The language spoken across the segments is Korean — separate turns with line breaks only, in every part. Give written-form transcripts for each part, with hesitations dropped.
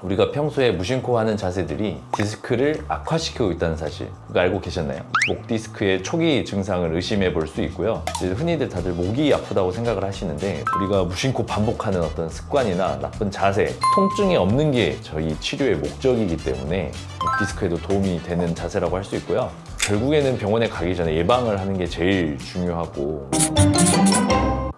우리가 평소에 무심코 하는 자세들이 디스크를 악화시키고 있다는 사실, 그거 알고 계셨나요? 목 디스크의 초기 증상을 의심해 볼 수 있고요. 이제 흔히들 다들 목이 아프다고 생각을 하시는데, 우리가 무심코 반복하는 어떤 습관이나 나쁜 자세, 통증이 없는 게 저희 치료의 목적이기 때문에 목 디스크에도 도움이 되는 자세라고 할 수 있고요. 결국에는 병원에 가기 전에 예방을 하는 게 제일 중요하고,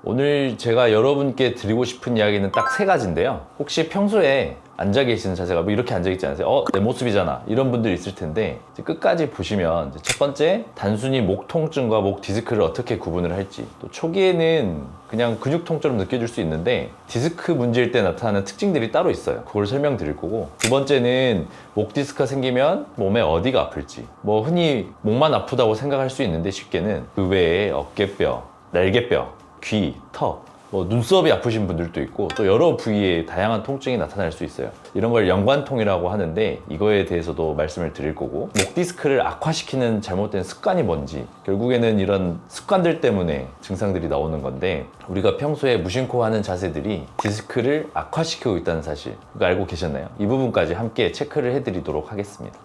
오늘 제가 여러분께 드리고 싶은 이야기는 딱 3가지인데요. 혹시 평소에 앉아 계시는 자세가 뭐 이렇게 앉아 있지 않으세요? 내 모습이잖아, 이런 분들 있을 텐데, 이제 끝까지 보시면 이제 첫 번째, 단순히 목 통증과 목 디스크를 어떻게 구분을 할지, 또 초기에는 그냥 근육 통증처럼 느껴질 수 있는데 디스크 문제일 때 나타나는 특징들이 따로 있어요. 그걸 설명드릴 거고, 두 번째는 목 디스크가 생기면 몸에 어디가 아플지, 뭐 흔히 목만 아프다고 생각할 수 있는데 쉽게는 그 외에 어깨뼈, 날개뼈, 귀, 턱, 뭐 눈썹이 아프신 분들도 있고, 또 여러 부위에 다양한 통증이 나타날 수 있어요. 이런 걸 연관통이라고 하는데, 이거에 대해서도 말씀을 드릴 거고, 목 디스크를 악화시키는 잘못된 습관이 뭔지, 결국에는 이런 습관들 때문에 증상들이 나오는 건데, 우리가 평소에 무심코 하는 자세들이 디스크를 악화시키고 있다는 사실, 그거 알고 계셨나요? 이 부분까지 함께 체크를 해드리도록 하겠습니다.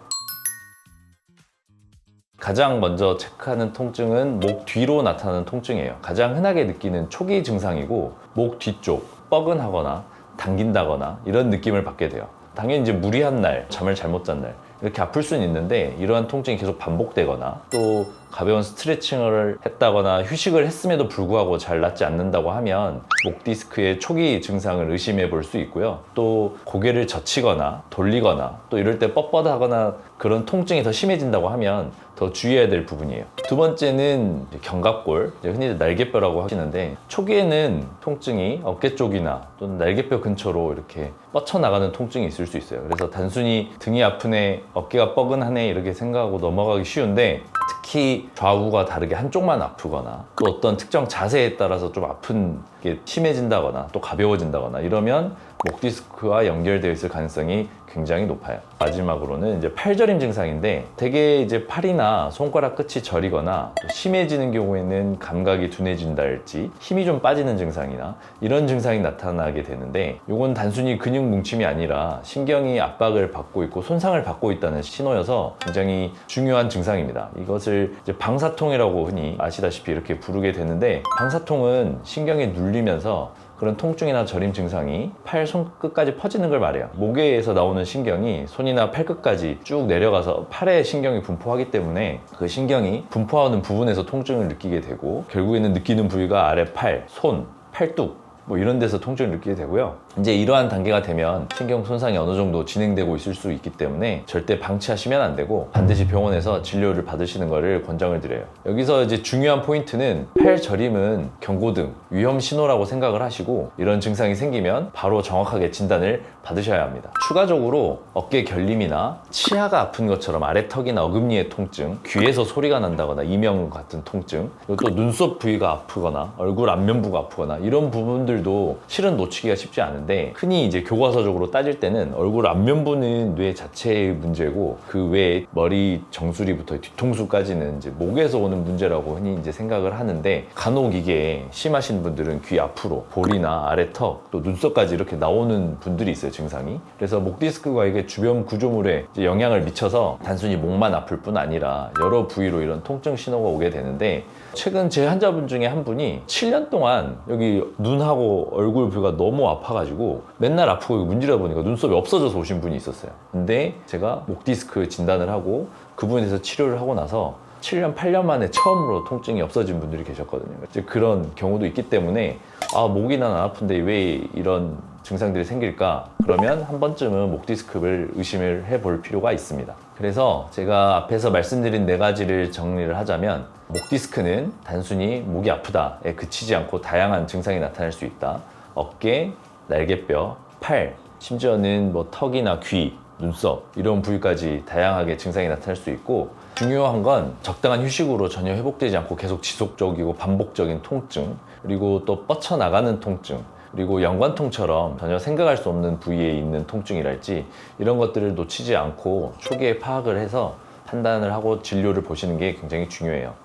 가장 먼저 체크하는 통증은 목 뒤로 나타나는 통증이에요. 가장 흔하게 느끼는 초기 증상이고, 목 뒤쪽 뻐근하거나 당긴다거나 이런 느낌을 받게 돼요. 당연히 이제 무리한 날, 잠을 잘못 잔 날 이렇게 아플 수는 있는데, 이러한 통증이 계속 반복되거나, 또 가벼운 스트레칭을 했다거나 휴식을 했음에도 불구하고 잘 낫지 않는다고 하면 목 디스크의 초기 증상을 의심해 볼 수 있고요. 또 고개를 젖히거나 돌리거나, 또 이럴 때 뻣뻣하거나 그런 통증이 더 심해진다고 하면 더 주의해야 될 부분이에요. 두 번째는 견갑골, 흔히들 날개뼈라고 하시는데, 초기에는 통증이 어깨 쪽이나 또는 날개뼈 근처로 이렇게 뻗쳐나가는 통증이 있을 수 있어요. 그래서 단순히 등이 아프네, 어깨가 뻐근하네 이렇게 생각하고 넘어가기 쉬운데, 특히 좌우가 다르게 한쪽만 아프거나, 또 어떤 특정 자세에 따라서 좀 아픈 게 심해진다거나 또 가벼워진다거나 이러면 목 디스크와 연결되어 있을 가능성이 굉장히 높아요. 마지막으로는 이제 팔저림 증상인데, 되게 이제 팔이나 손가락 끝이 저리거나, 또 심해지는 경우에는 감각이 둔해진다 할지 힘이 좀 빠지는 증상이나 이런 증상이 나타나게 되는데, 이건 단순히 근육 뭉침이 아니라 신경이 압박을 받고 있고 손상을 받고 있다는 신호여서 굉장히 중요한 증상입니다. 이것을 이제 방사통이라고 흔히 아시다시피 이렇게 부르게 되는데, 방사통은 신경에 눌리면서 그런 통증이나 저림 증상이 팔, 손끝까지 퍼지는 걸 말해요. 목에서 나오는 신경이 손이나 팔끝까지 쭉 내려가서 팔에 신경이 분포하기 때문에 그 신경이 분포하는 부분에서 통증을 느끼게 되고, 결국에는 느끼는 부위가 아래 팔, 손, 팔뚝 뭐 이런 데서 통증을 느끼게 되고요. 이제 이러한 단계가 되면 신경 손상이 어느 정도 진행되고 있을 수 있기 때문에 절대 방치하시면 안 되고, 반드시 병원에서 진료를 받으시는 것을 권장을 드려요. 여기서 이제 중요한 포인트는, 팔 저림은 경고등, 위험 신호라고 생각을 하시고, 이런 증상이 생기면 바로 정확하게 진단을 받으셔야 합니다. 추가적으로 어깨 결림이나 치아가 아픈 것처럼 아래턱이나 어금니의 통증, 귀에서 소리가 난다거나 이명 같은 통증, 그리고 또 눈썹 부위가 아프거나 얼굴 안면부가 아프거나 이런 부분들도 실은 놓치기가 쉽지 않은데, 흔히 이제 교과서적으로 따질 때는 얼굴 안면부는 뇌 자체의 문제고, 그 외에 머리 정수리부터 뒤통수까지는 이제 목에서 오는 문제라고 흔히 이제 생각을 하는데, 간혹 이게 심하신 분들은 귀 앞으로 볼이나 아래턱 또 눈썹까지 이렇게 나오는 분들이 있어요, 증상이. 그래서 목 디스크가 이게 주변 구조물에 이제 영향을 미쳐서 단순히 목만 아플 뿐 아니라 여러 부위로 이런 통증 신호가 오게 되는데, 최근 제 환자분 중에 한 분이 7년 동안 여기 눈하고 얼굴 부위가 너무 아파가지고 맨날 아프고 문지르다 보니까 눈썹이 없어져서 오신 분이 있었어요. 근데 제가 목 디스크 진단을 하고 그분에 대해서 치료를 하고 나서 7년, 8년 만에 처음으로 통증이 없어진 분들이 계셨거든요. 이제 그런 경우도 있기 때문에, 목이 난 안 아픈데 왜 이런 증상들이 생길까? 그러면 한 번쯤은 목 디스크를 의심을 해볼 필요가 있습니다. 그래서 제가 앞에서 말씀드린 4가지를 정리를 하자면, 목 디스크는 단순히 목이 아프다에 그치지 않고 다양한 증상이 나타날 수 있다. 어깨, 날개뼈, 팔, 심지어는 뭐 턱이나 귀, 눈썹 이런 부위까지 다양하게 증상이 나타날 수 있고, 중요한 건 적당한 휴식으로 전혀 회복되지 않고 계속 지속적이고 반복적인 통증, 그리고 또 뻗쳐나가는 통증, 그리고 연관통처럼 전혀 생각할 수 없는 부위에 있는 통증이랄지 이런 것들을 놓치지 않고 초기에 파악을 해서 판단을 하고 진료를 보시는 게 굉장히 중요해요.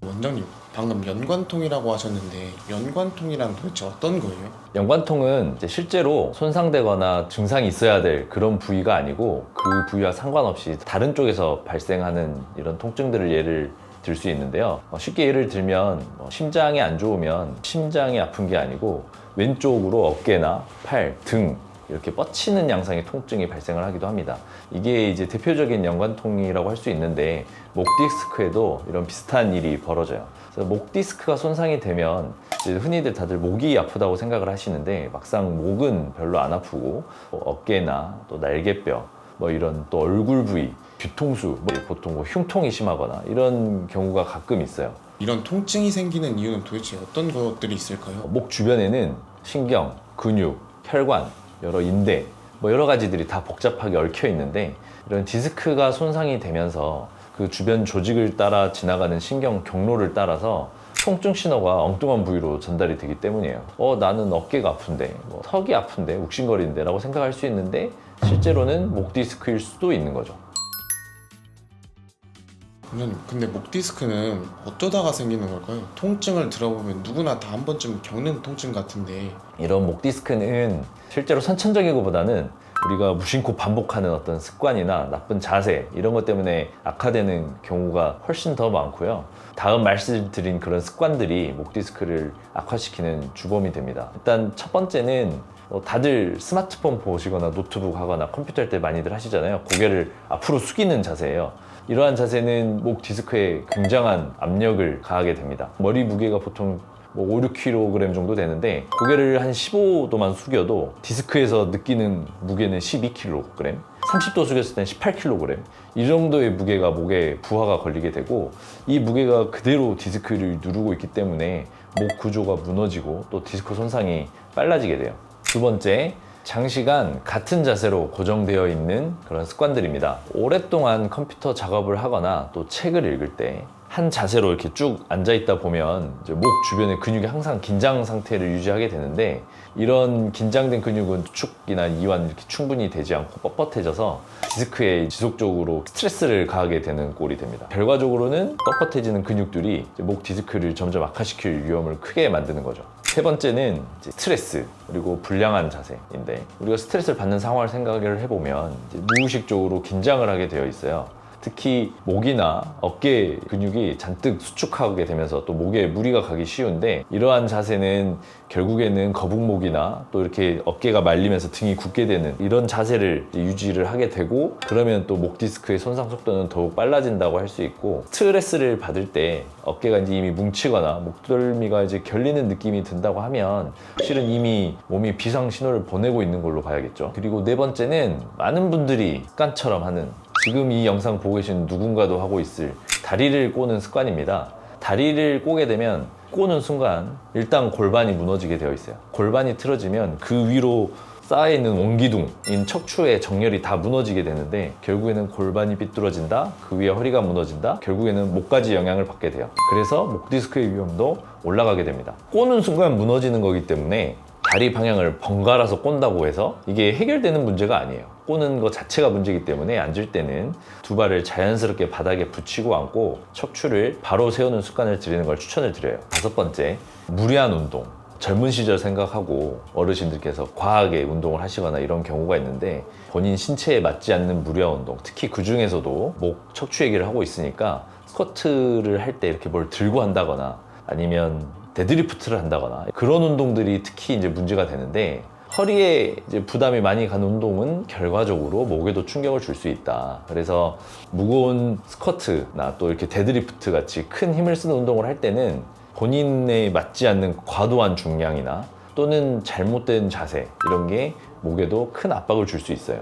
원장님, 방금 연관통이라고 하셨는데 연관통이란 도대체 어떤 거예요?
연관통은 이제 실제로 손상되거나 증상이 있어야 될 그런 부위가 아니고 그 부위와 상관없이 다른 쪽에서 발생하는 이런 통증들을 예를 들 수 있는데요. 쉽게 예를 들면 심장이 안 좋으면 심장이 아픈 게 아니고 왼쪽으로 어깨나 팔, 등 이렇게 뻗치는 양상의 통증이 발생을 하기도 합니다. 이게 이제 대표적인 연관통이라고 할 수 있는데 목 디스크에도 이런 비슷한 일이 벌어져요. 그래서 목 디스크가 손상이 되면 이제 흔히들 다들 목이 아프다고 생각을 하시는데 막상 목은 별로 안 아프고 어깨나 또 날개뼈 이런 또 얼굴 부위, 뒤통수 보통 흉통이 심하거나 이런 경우가 가끔 있어요.
이런 통증이 생기는 이유는 도대체 어떤 것들이 있을까요?
목 주변에는 신경, 근육, 혈관, 여러 인대 여러 가지들이 다 복잡하게 얽혀 있는데 이런 디스크가 손상이 되면서 그 주변 조직을 따라 지나가는 신경 경로를 따라서 통증 신호가 엉뚱한 부위로 전달이 되기 때문이에요. 나는 어깨가 아픈데, 턱이 아픈데, 욱신거리는데 라고 생각할 수 있는데 실제로는 목 디스크일 수도 있는 거죠.
근데 목 디스크는 어쩌다가 생기는 걸까요? 통증을 들어보면 누구나 다 한 번쯤 겪는 통증 같은데
이런 목 디스크는 실제로 선천적이고보다는 우리가 무심코 반복하는 어떤 습관이나 나쁜 자세 이런 것 때문에 악화되는 경우가 훨씬 더 많고요. 다음 말씀드린 그런 습관들이 목 디스크를 악화시키는 주범이 됩니다. 일단 첫 번째는 다들 스마트폰 보시거나 노트북 하거나 컴퓨터 할 때 많이들 하시잖아요. 고개를 앞으로 숙이는 자세예요. 이러한 자세는 목 디스크에 굉장한 압력을 가하게 됩니다. 머리 무게가 보통 5, 6kg 정도 되는데 고개를 한 15도만 숙여도 디스크에서 느끼는 무게는 12kg, 30도 숙였을 땐 18kg 이 정도의 무게가 목에 부하가 걸리게 되고 이 무게가 그대로 디스크를 누르고 있기 때문에 목 구조가 무너지고 또 디스크 손상이 빨라지게 돼요. 두 번째, 장시간 같은 자세로 고정되어 있는 그런 습관들입니다. 오랫동안 컴퓨터 작업을 하거나 또 책을 읽을 때 한 자세로 이렇게 쭉 앉아 있다 보면 이제 목 주변의 근육이 항상 긴장 상태를 유지하게 되는데 이런 긴장된 근육은 수축이나 이완 이렇게 충분히 되지 않고 뻣뻣해져서 디스크에 지속적으로 스트레스를 가하게 되는 꼴이 됩니다. 결과적으로는 뻣뻣해지는 근육들이 이제 목 디스크를 점점 악화시킬 위험을 크게 만드는 거죠. 세 번째는 이제 스트레스 그리고 불량한 자세인데 우리가 스트레스를 받는 상황을 생각을 해보면 이제 무의식적으로 긴장을 하게 되어 있어요. 특히 목이나 어깨 근육이 잔뜩 수축하게 되면서 또 목에 무리가 가기 쉬운데 이러한 자세는 결국에는 거북목이나 또 이렇게 어깨가 말리면서 등이 굳게 되는 이런 자세를 유지를 하게 되고 그러면 또 목 디스크의 손상 속도는 더욱 빨라진다고 할 수 있고 스트레스를 받을 때 어깨가 이제 이미 뭉치거나 목덜미가 이제 결리는 느낌이 든다고 하면 실은 이미 몸이 비상 신호를 보내고 있는 걸로 봐야겠죠. 그리고 네 번째는 많은 분들이 습관처럼 하는 지금 이 영상 보고 계신 누군가도 하고 있을 다리를 꼬는 습관입니다. 다리를 꼬게 되면 꼬는 순간 일단 골반이 무너지게 되어 있어요. 골반이 틀어지면 그 위로 쌓여있는 원기둥인 척추의 정렬이 다 무너지게 되는데 결국에는 골반이 삐뚤어진다, 그 위에 허리가 무너진다, 결국에는 목까지 영향을 받게 돼요. 그래서 목 디스크의 위험도 올라가게 됩니다. 꼬는 순간 무너지는 거기 때문에 다리 방향을 번갈아서 꼰다고 해서 이게 해결되는 문제가 아니에요. 꼬는 것 자체가 문제이기 때문에 앉을 때는 두 발을 자연스럽게 바닥에 붙이고 앉고 척추를 바로 세우는 습관을 들이는 걸 추천을 드려요. 다섯 번째, 무리한 운동. 젊은 시절 생각하고 어르신들께서 과하게 운동을 하시거나 이런 경우가 있는데 본인 신체에 맞지 않는 무리한 운동, 특히 그 중에서도 목 척추 얘기를 하고 있으니까 스쿼트를 할 때 이렇게 뭘 들고 한다거나 아니면 데드리프트를 한다거나 그런 운동들이 특히 이제 문제가 되는데 허리에 이제 부담이 많이 가는 운동은 결과적으로 목에도 충격을 줄 수 있다. 그래서 무거운 스쿼트나 또 이렇게 데드리프트 같이 큰 힘을 쓰는 운동을 할 때는 본인에 맞지 않는 과도한 중량이나 또는 잘못된 자세 이런 게 목에도 큰 압박을 줄 수 있어요.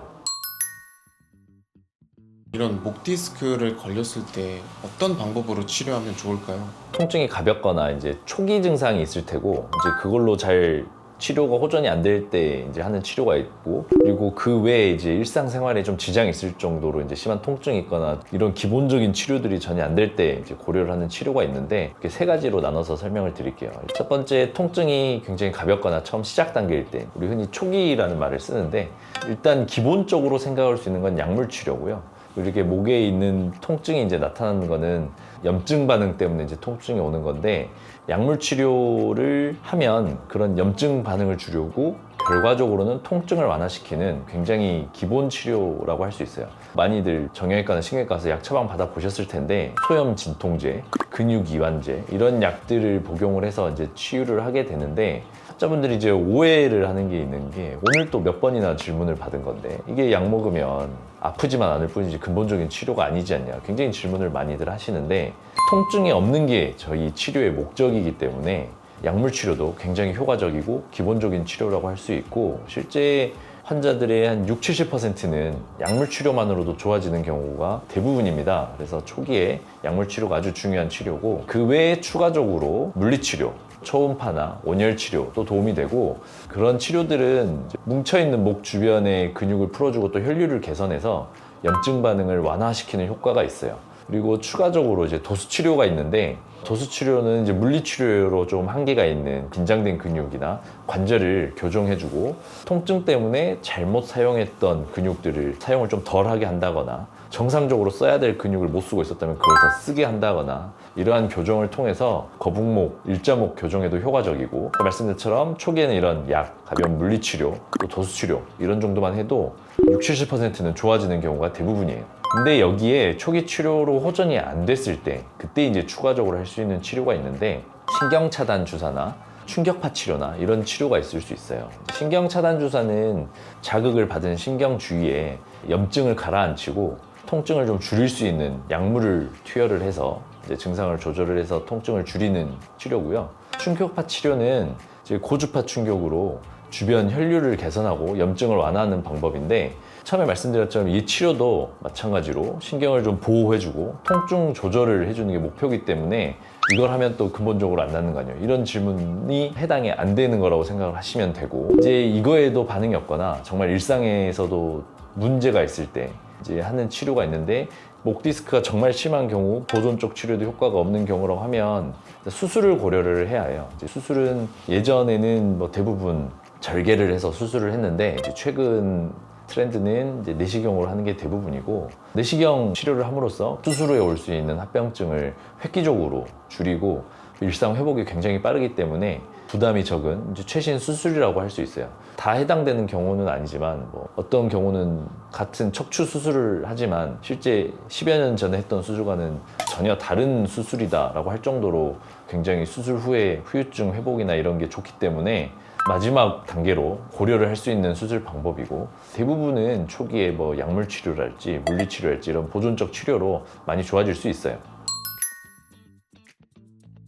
이런 목 디스크를 걸렸을 때 어떤 방법으로 치료하면 좋을까요?
통증이 가볍거나 이제 초기 증상이 있을 테고 이제 그걸로 잘 치료가 호전이 안 될 때 이제 하는 치료가 있고 그리고 그 외에 이제 일상생활에 좀 지장이 있을 정도로 이제 심한 통증이 있거나 이런 기본적인 치료들이 전혀 안 될 때 이제 고려를 하는 치료가 있는데 이렇게 세 가지로 나눠서 설명을 드릴게요. 첫 번째, 통증이 굉장히 가볍거나 처음 시작 단계일 때 우리 흔히 초기라는 말을 쓰는데 일단 기본적으로 생각할 수 있는 건 약물 치료고요. 이렇게 목에 있는 통증이 이제 나타나는 거는 염증 반응 때문에 이제 통증이 오는 건데, 약물 치료를 하면 그런 염증 반응을 주려고 결과적으로는 통증을 완화시키는 굉장히 기본 치료라고 할 수 있어요. 많이들 정형외과나 신경외과 가서 약 처방 받아 보셨을 텐데, 소염 진통제, 근육 이완제 이런 약들을 복용을 해서 이제 치유를 하게 되는데, 환자분들이 이제 오해를 하는 게 있는 게, 오늘 또 몇 번이나 질문을 받은 건데, 이게 약 먹으면 아프지만 않을 뿐이지 근본적인 치료가 아니지 않냐, 굉장히 질문을 많이들 하시는데, 통증이 없는 게 저희 치료의 목적이기 때문에 약물 치료도 굉장히 효과적이고 기본적인 치료라고 할 수 있고, 실제 환자들의 한 60-70%는 약물 치료만으로도 좋아지는 경우가 대부분입니다. 그래서 초기에 약물 치료가 아주 중요한 치료고, 그 외에 추가적으로 물리치료, 초음파나 온열 치료도 도움이 되고, 그런 치료들은 뭉쳐있는 목 주변의 근육을 풀어주고 또 혈류를 개선해서 염증 반응을 완화시키는 효과가 있어요. 그리고 추가적으로 이제 도수 치료가 있는데, 도수 치료는 이제 물리 치료로 좀 한계가 있는 긴장된 근육이나 관절을 교정해주고, 통증 때문에 잘못 사용했던 근육들을 사용을 좀 덜하게 한다거나, 정상적으로 써야 될 근육을 못 쓰고 있었다면 그걸 더 쓰게 한다거나, 이러한 교정을 통해서 거북목, 일자목 교정에도 효과적이고, 말씀드린 것처럼 초기에는 이런 약, 가벼운 물리치료, 또 도수치료 이런 정도만 해도 60-70%는 좋아지는 경우가 대부분이에요. 근데 여기에 초기 치료로 호전이 안 됐을 때, 그때 이제 추가적으로 할 수 있는 치료가 있는데, 신경차단 주사나 충격파 치료나 이런 치료가 있을 수 있어요. 신경차단 주사는 자극을 받은 신경 주위에 염증을 가라앉히고 통증을 좀 줄일 수 있는 약물을 투여를 해서 이제 증상을 조절을 해서 통증을 줄이는 치료고요. 충격파 치료는 이제 고주파 충격으로 주변 혈류를 개선하고 염증을 완화하는 방법인데, 처음에 말씀드렸처럼 이 치료도 마찬가지로 신경을 좀 보호해주고 통증 조절을 해주는 게 목표이기 때문에, 이걸 하면 또 근본적으로 안 낫는 거 아니에요, 이런 질문이 해당이 안 되는 거라고 생각을 하시면 되고, 이제 이거에도 반응이 없거나 정말 일상에서도 문제가 있을 때 이제 하는 치료가 있는데, 목 디스크가 정말 심한 경우, 보존 쪽 치료도 효과가 없는 경우라고 하면 수술을 고려를 해야 해요. 이제 수술은 예전에는 뭐 대부분 절개를 해서 수술을 했는데, 이제 최근 트렌드는 이제 내시경으로 하는 게 대부분이고, 내시경 치료를 함으로써 수술 후에 올 수 있는 합병증을 획기적으로 줄이고 일상 회복이 굉장히 빠르기 때문에 부담이 적은 이제 최신 수술이라고 할 수 있어요. 다 해당되는 경우는 아니지만, 뭐 어떤 경우는 같은 척추 수술을 하지만 실제 10여 년 전에 했던 수술과는 전혀 다른 수술이다라고 할 정도로 굉장히 수술 후에 후유증 회복이나 이런 게 좋기 때문에 마지막 단계로 고려를 할 수 있는 수술 방법이고, 대부분은 초기에 뭐 약물 치료랄지 물리 치료랄지 이런 보존적 치료로 많이 좋아질 수 있어요.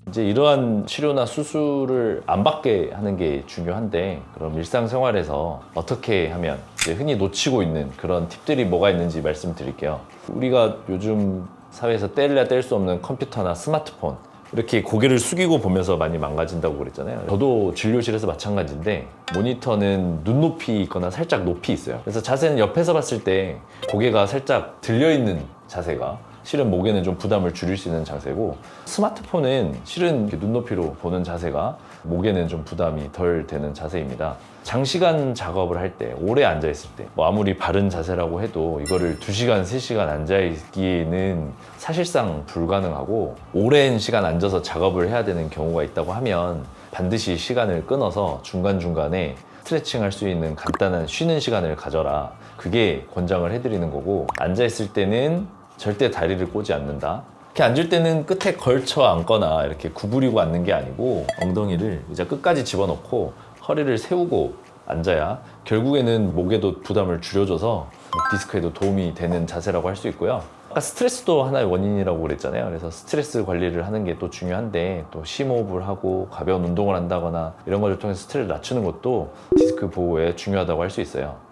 이제 이러한 치료나 수술을 안 받게 하는 게 중요한데, 그럼 일상생활에서 어떻게 하면, 이제 흔히 놓치고 있는 그런 팁들이 뭐가 있는지 말씀드릴게요. 우리가 요즘 사회에서 뗄래야 뗄 수 없는 컴퓨터나 스마트폰, 이렇게 고개를 숙이고 보면서 많이 망가진다고 그랬잖아요. 저도 진료실에서 마찬가지인데, 모니터는 눈높이 있거나 살짝 높이 있어요. 그래서 자세는 옆에서 봤을 때 고개가 살짝 들려있는 자세가 실은 목에는 좀 부담을 줄일 수 있는 자세고, 스마트폰은 실은 이렇게 눈높이로 보는 자세가 목에는 좀 부담이 덜 되는 자세입니다. 장시간 작업을 할 때, 오래 앉아있을 때, 뭐 아무리 바른 자세라고 해도 이거를 2시간, 3시간 앉아있기에는 사실상 불가능하고, 오랜 시간 앉아서 작업을 해야 되는 경우가 있다고 하면 반드시 시간을 끊어서 중간중간에 스트레칭 할 수 있는 간단한 쉬는 시간을 가져라, 그게 권장을 해드리는 거고, 앉아있을 때는 절대 다리를 꼬지 않는다. 이렇게 앉을 때는 끝에 걸쳐 앉거나 이렇게 구부리고 앉는 게 아니고, 엉덩이를 의자 끝까지 집어넣고 허리를 세우고 앉아야 결국에는 목에도 부담을 줄여줘서 목 디스크에도 도움이 되는 자세라고 할 수 있고요. 아까 스트레스도 하나의 원인이라고 그랬잖아요. 그래서 스트레스 관리를 하는 게 또 중요한데, 또 심호흡을 하고 가벼운 운동을 한다거나 이런 것을 통해서 스트레스를 낮추는 것도 디스크 보호에 중요하다고 할 수 있어요.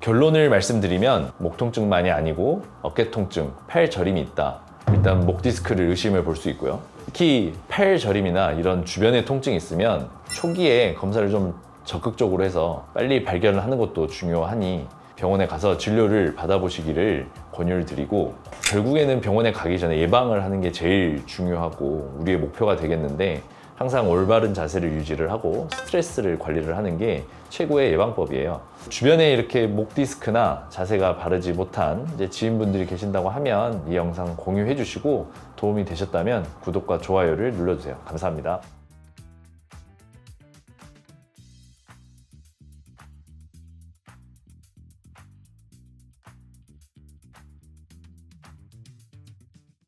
결론을 말씀드리면, 목 통증만이 아니고 어깨 통증, 팔 저림이 있다. 일단 목 디스크를 의심해 볼 수 있고요. 특히 팔 저림이나 이런 주변에 통증이 있으면 초기에 검사를 좀 적극적으로 해서 빨리 발견을 하는 것도 중요하니, 병원에 가서 진료를 받아보시기를 권유를 드리고, 결국에는 병원에 가기 전에 예방을 하는 게 제일 중요하고 우리의 목표가 되겠는데, 항상 올바른 자세를 유지를 하고 스트레스를 관리를 하는 게 최고의 예방법이에요. 주변에 이렇게 목 디스크나 자세가 바르지 못한 이제 지인분들이 계신다고 하면 이 영상 공유해 주시고 도움이 되셨다면 구독과 좋아요를 눌러주세요. 감사합니다.